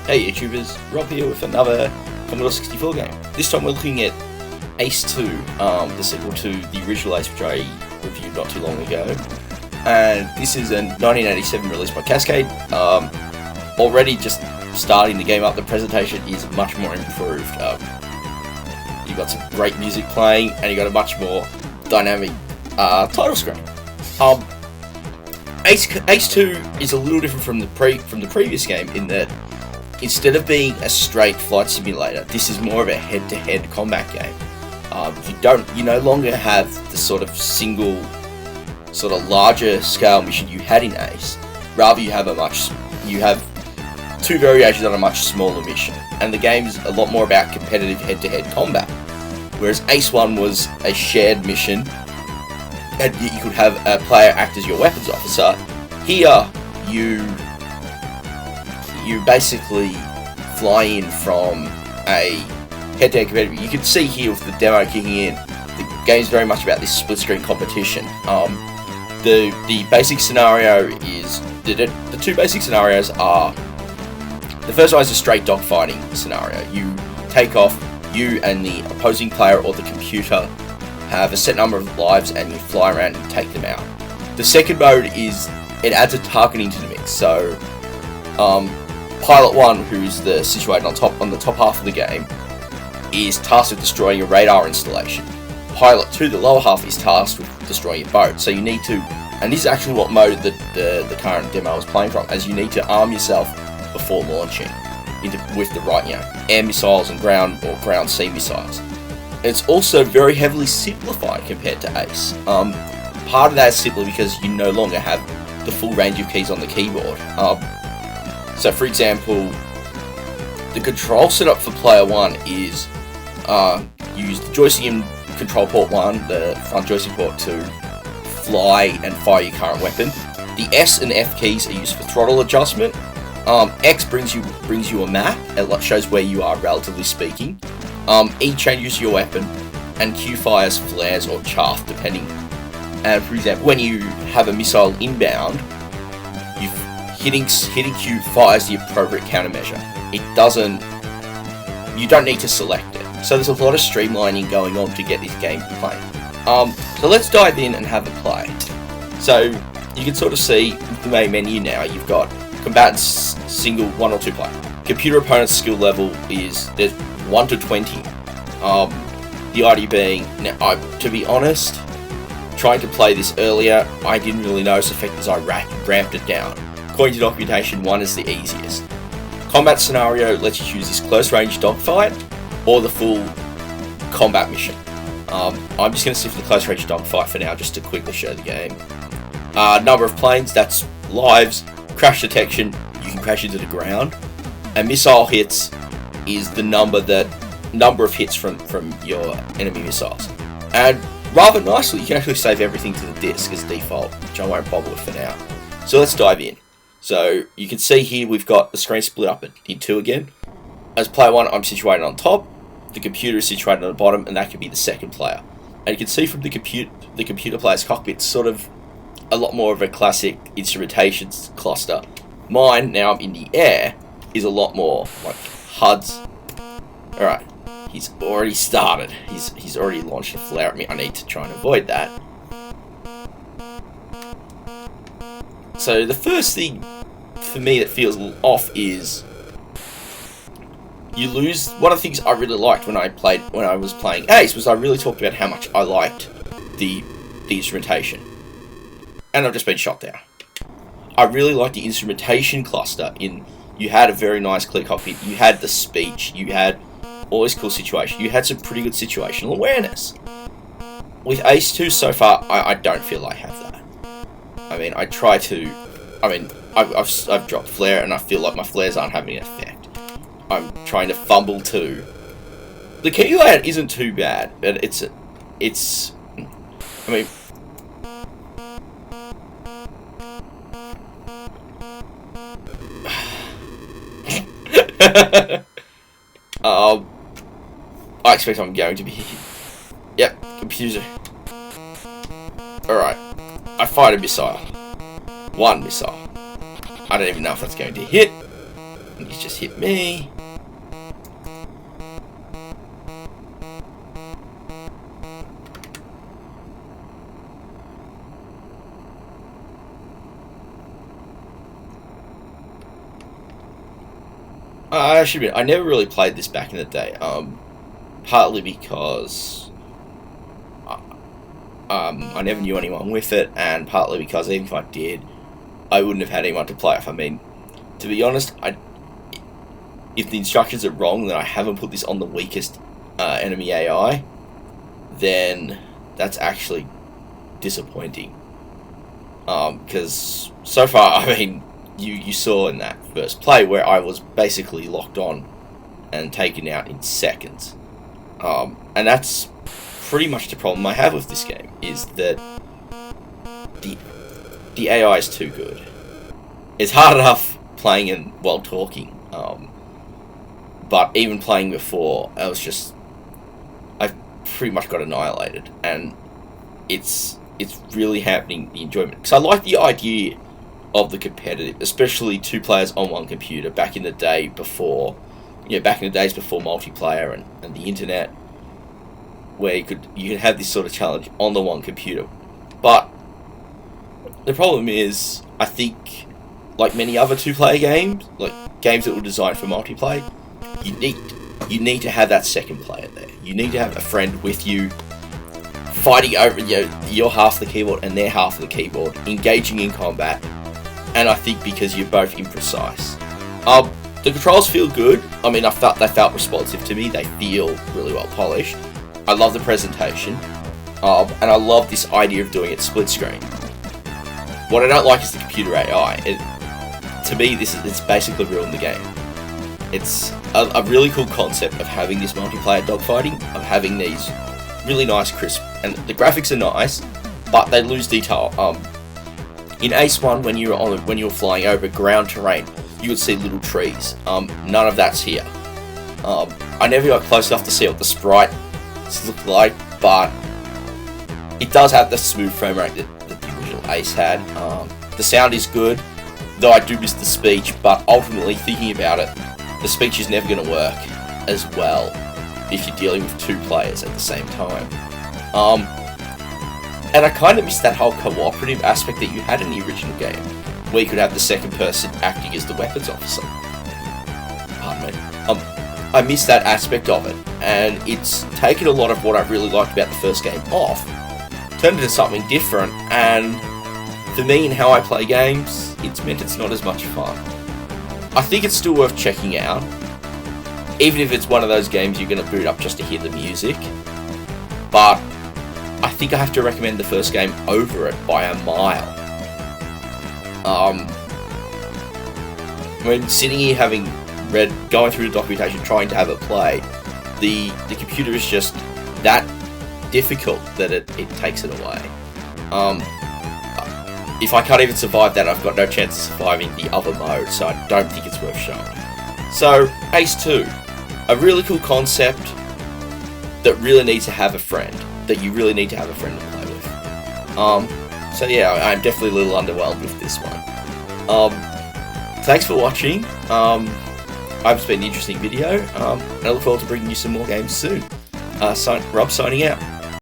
Hey YouTubers, Rob here with another Commodore 64 game. This time we're looking at Ace 2, the sequel to the original Ace, which I reviewed not too long ago. And this is a 1987 release by Cascade. Already just starting the game up, the presentation is much more improved. You've got some great music playing, and you've got a much more dynamic title screen. Ace 2 is a little different from the previous game in that instead of being a straight flight simulator, this is more of a head-to-head combat game. You no longer have the sort of single, sort of larger scale mission you had in Ace. Rather, you have two variations on a much smaller mission, and the game is a lot more about competitive head-to-head combat. Whereas Ace 1 was a shared mission, and you could have a player act as your weapons officer. Here, you basically fly in from a head-to-head competitive. You can see here with the demo kicking in, the game's very much about this split-screen competition. The basic scenario is the two basic scenarios are: the first one is a straight dogfighting scenario. You take off, you and the opposing player or the computer have a set number of lives, and you fly around and take them out. The second mode is it adds a targeting to the mix. So, Pilot 1, who's situated on the top half of the game, is tasked with destroying a radar installation. Pilot 2, the lower half, is tasked with destroying a boat. So you need to, and this is actually what mode the current demo is playing from, as you need to arm yourself before launching with the right, air missiles and ground sea missiles. It's also very heavily simplified compared to Ace. Part of that is simply because you no longer have the full range of keys on the keyboard. So, for example, the control setup for player 1 is use the joystick in control port 1, the front joystick port, to fly and fire your current weapon. The S and F keys are used for throttle adjustment. X brings you a map. It shows where you are, relatively speaking. E changes your weapon, and Q fires flares or chaff, depending. And for example, when you have a missile inbound, hitting Q fires the appropriate countermeasure. You don't need to select it. So there's a lot of streamlining going on to get this game playing. So let's dive in and have a play. So you can sort of see the main menu now. You've got combatants, single, 1 or 2 player. Computer opponent's skill level there's 1 to 20. The idea being, now, to be honest, trying to play this earlier, I didn't really notice the effect as I ramped it down. According to documentation, 1 is the easiest. Combat scenario lets you choose this close range dogfight or the full combat mission. I'm just going to stick with the close range dogfight for now, just to quickly show the game. Number of planes, that's lives. Crash detection, you can crash into the ground. And missile hits is the number of hits from your enemy missiles. And rather nicely, you can actually save everything to the disk as default, which I won't bother with for now. So let's dive in. So you can see here we've got the screen split up in 2 again. As player 1, I'm situated on top. The computer is situated on the bottom, and that could be the second player. And you can see from the computer player's cockpit, sort of a lot more of a classic instrumentation cluster. Mine, now I'm in the air, is a lot more like HUDs. Alright, he's already started. He's already launched a flare at me. I need to try and avoid that. So the first thing for me that feels a little off is you lose. One of the things I really liked when I was playing Ace was I really talked about how much I liked the instrumentation. And I've just been shot down. I really liked the instrumentation cluster you had a very nice clear cockpit, you had the speech, you had all this cool situation, you had some pretty good situational awareness. With Ace 2 so far, I don't feel I have that. I mean, I've dropped flare, and I feel like my flares aren't having an effect. I'm trying to fumble too. The key layout isn't too bad, but I mean, I expect I'm going to be hit. Yep, computer. Alright, I fired a missile. 1 missile. I don't even know if that's going to hit. And he's just hit me. I should admit, I never really played this back in the day. Partly because I never knew anyone with it, and partly because even if I did, I wouldn't have had anyone to play with. I mean, to be honest, if the instructions are wrong, then I haven't put this on the weakest enemy AI, then that's actually disappointing. Because so far, I mean, you saw in that first play where I was basically locked on and taken out in seconds. And that's pretty much the problem I have with this game, is that the AI is too good. It's hard enough playing and while talking, but even playing before, I've pretty much got annihilated, and it's really happening the enjoyment. Because I like the idea of the competitive, especially two players on one computer back in the day before, back in the days before multiplayer and the internet, where you could have this sort of challenge on the one computer. But the problem is, I think, like many other two-player games, like games that were designed for multiplayer, you need to have that second player there. You need to have a friend with you, fighting over your half of the keyboard and their half of the keyboard, engaging in combat. And I think because you're both imprecise. The controls feel good. I mean, they felt responsive to me. They feel really well polished. I love the presentation, and I love this idea of doing it split screen. What I don't like is the computer AI. To me, it's basically ruined the game. It's a really cool concept of having this multiplayer dogfighting, of having these really nice crisp, and the graphics are nice, but they lose detail. In Ace 1, when you were flying over ground terrain, you would see little trees. None of that's here. I never got close enough to see what the sprites look like, but it does have the smooth frame rate that the original Ace had. The sound is good, though I do miss the speech, but ultimately, thinking about it, the speech is never going to work as well if you're dealing with two players at the same time. And I kind of miss that whole cooperative aspect that you had in the original game, where you could have the second person acting as the weapons officer. Pardon me. I miss that aspect of it, and it's taken a lot of what I really liked about the first game off, turned it into something different, and for me and how I play games, it's meant it's not as much fun. I think it's still worth checking out, even if it's one of those games you're going to boot up just to hear the music, but I think I have to recommend the first game over it by a mile. I mean, sitting here having going through the documentation, trying to have it play, the computer is just that difficult that it takes it away. If I can't even survive that, I've got no chance of surviving the other mode, so I don't think it's worth showing. So, Ace 2, a really cool concept that really needs to have a friend, that you really need to have a friend to play with. So yeah, I'm definitely a little underwhelmed with this one. Thanks for watching. I hope it's been an interesting video, and I look forward to bringing you some more games soon. Rob signing out.